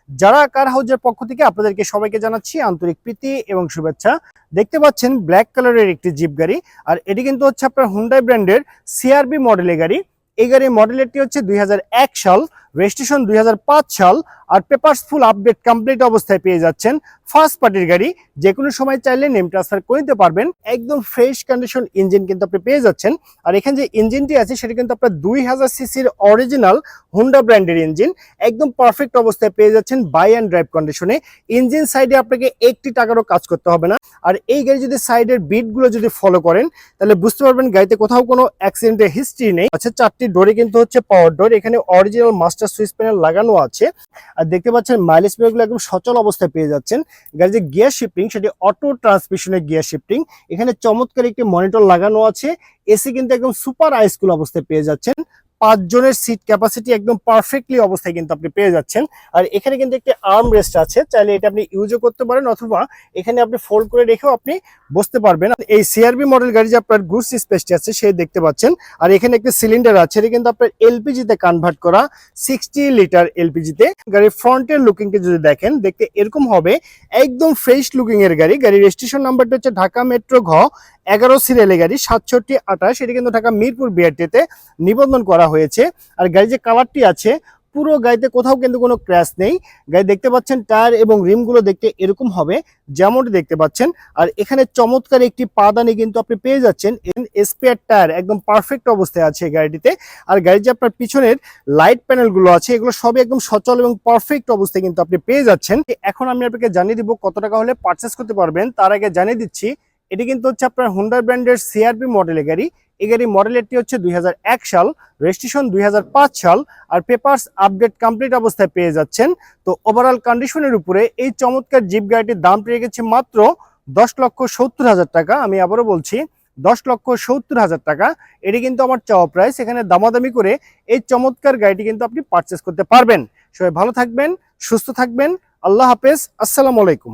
যারা কার হাউজের পক্ষ থেকে আপনাদেরকে সবাইকে জানাচ্ছি আন্তরিক প্রীতি এবং শুভেচ্ছা। দেখতে পাচ্ছেন ব্ল্যাক কালারের একটি জিপ গাড়ি, আর এটি কিন্তু হচ্ছে আপনার হুন্ডাই ব্র্যান্ডের সিআরবি মডেলের গাড়ি। এই গাড়ির মডেলেরটি হচ্ছে 2001 সাল, রেজিস্ট্রেশন 2005 সাল, আর পেপারস ফুল আপডেট কমপ্লিট অবস্থায় পেয়ে যাচ্ছেন। ফার্স্ট পার্টির গাড়ি, যে কোনো সময় চাইলে নেম ট্রান্সফার করে নিতে পারবেন। একদম ফ্রেশ কন্ডিশন ইঞ্জিন কিন্তু আপনি পেয়ে যাচ্ছেন। আর এখানে যে ইঞ্জিনটি আছে সেটা কিন্তু আপনার 2000 সিসির অরিজিনাল হুন্ডা ব্র্যান্ডের ইঞ্জিন, একদম পারফেক্ট অবস্থায় পেয়ে যাচ্ছেন বাই অ্যান্ড ড্রাইভ কন্ডিশনে। ইঞ্জিন সাইডে আপনাকে একটি টাকারও কাজ করতে হবে না। আর এই গাড়ি যদি সাইডের বিটগুলো যদি ফলো করেন তাহলে বুঝতে পারবেন গাড়িতে কোথাও কোনো অ্যাক্সিডেন্টের হিস্ট্রি নেই। আচ্ছা, 4টি ডোরে কিন্তু হচ্ছে পাওয়ার ডোর, এখানে অরিজিনাল মাস্টার সুইচ প্যানেল লাগানো আছে। আর দেখতে পাচ্ছেন মাইলেজ মিটারগুলো একদম সচল অবস্থায় পেয়ে যাচ্ছেন। গাড়ির যে গিয়ার শিফটিং সেটি অটো ট্রান্সমিশনের গিয়ার শিফটিং, এখানে চমৎকার একটি মনিটর লাগানো আছে। এসি কিন্তু একদম সুপার আইসকুল অবস্থায় পেয়ে যাচ্ছেন। 5 জনের সিট ক্যাপাসিটি একদম পারফেক্টলি অবস্থায় কিন্তু আপনি পেয়ে যাচ্ছেন। আর এখানে কিন্তু একটি আর্ম রেস্ট আছে, চাইলে এটা আপনি ইউজও করতে পারেন অথবা এখানে আপনি ফোল্ড করে রেখেও আপনি বসতে পারবেন। এই সিআরবি মডেল গাড়ি যে আপনার গুডস স্পেসটি আছে সে দেখতে পাচ্ছেন। আর এখানে একটি সিলিন্ডার আছে, এটা কিন্তু আপনার এলপিজিতে কনভার্ট করা, 60 লিটার এলপিজিতে। গাড়ির ফ্রন্টের লুকিংটা যদি দেখেন, দেখতে এরকম হবে, একদম ফ্রেশ লুকিং এর গাড়ি। গাড়ির রেজিস্ট্রেশন নাম্বারটা হচ্ছে ঢাকা মেট্রো ঘ 11 সিরিয়ালের গাড়ি 6728, এটি কিন্তু ঢাকা মিরপুর বিআরটিতে নিবন্ধন করা হয়েছে। আর গাড়ির যে কালারটি আছে, পুরো গাড়িতে কোথাও কিন্তু কোনো ক্র্যাশ নেই। গাড়ি দেখতে পাচ্ছেন টায়ার এবং রিমগুলো দেখতে এরকম হবে যেমনটি দেখতে পাচ্ছেন। আর এখানে চমৎকার একটি পাদানি কিন্তু আপনি পেয়ে যাচ্ছেন। স্পেয়ার টায়ার একদম পারফেক্ট অবস্থায় আছে গাড়িটিতে। আর গাড়ির যে আপনার পিছনের লাইট প্যানেলগুলো আছে এগুলো সবই একদম সচল এবং পারফেক্ট অবস্থায় কিন্তু আপনি পেয়ে যাচ্ছেন। এখন আমি আপনাকে জানিয়ে দিব কত টাকা হলে পারচেস করতে পারবেন। তার আগে জানিয়ে দিচ্ছি, এটি কিন্তু হচ্ছে আপনার হুন্ডা ব্র্যান্ডের সিআরবি মডেলের গাড়ি। এই গাড়ির মডেলেরটি হচ্ছে 2001 সাল, রেজিস্ট্রেশন 2005 সাল, আর পেপারস আপডেট কমপ্লিট অবস্থায় পেয়ে যাচ্ছেন। তো ওভারঅল কন্ডিশনের উপরে এই চমৎকার জিপ গাড়িটির দাম পেয়ে গেছে মাত্র 10,70,000 টাকা। আমি আবারও বলছি 10,70,000 টাকা। এটি কিন্তু আমার চাওয়া প্রাইস। এখানে দামাদামি করে এই চমৎকার গাড়িটি কিন্তু আপনি পারচেস করতে পারবেন। সবাই ভালো থাকবেন, সুস্থ থাকবেন। আল্লাহ হাফেজ, আসসালামু আলাইকুম।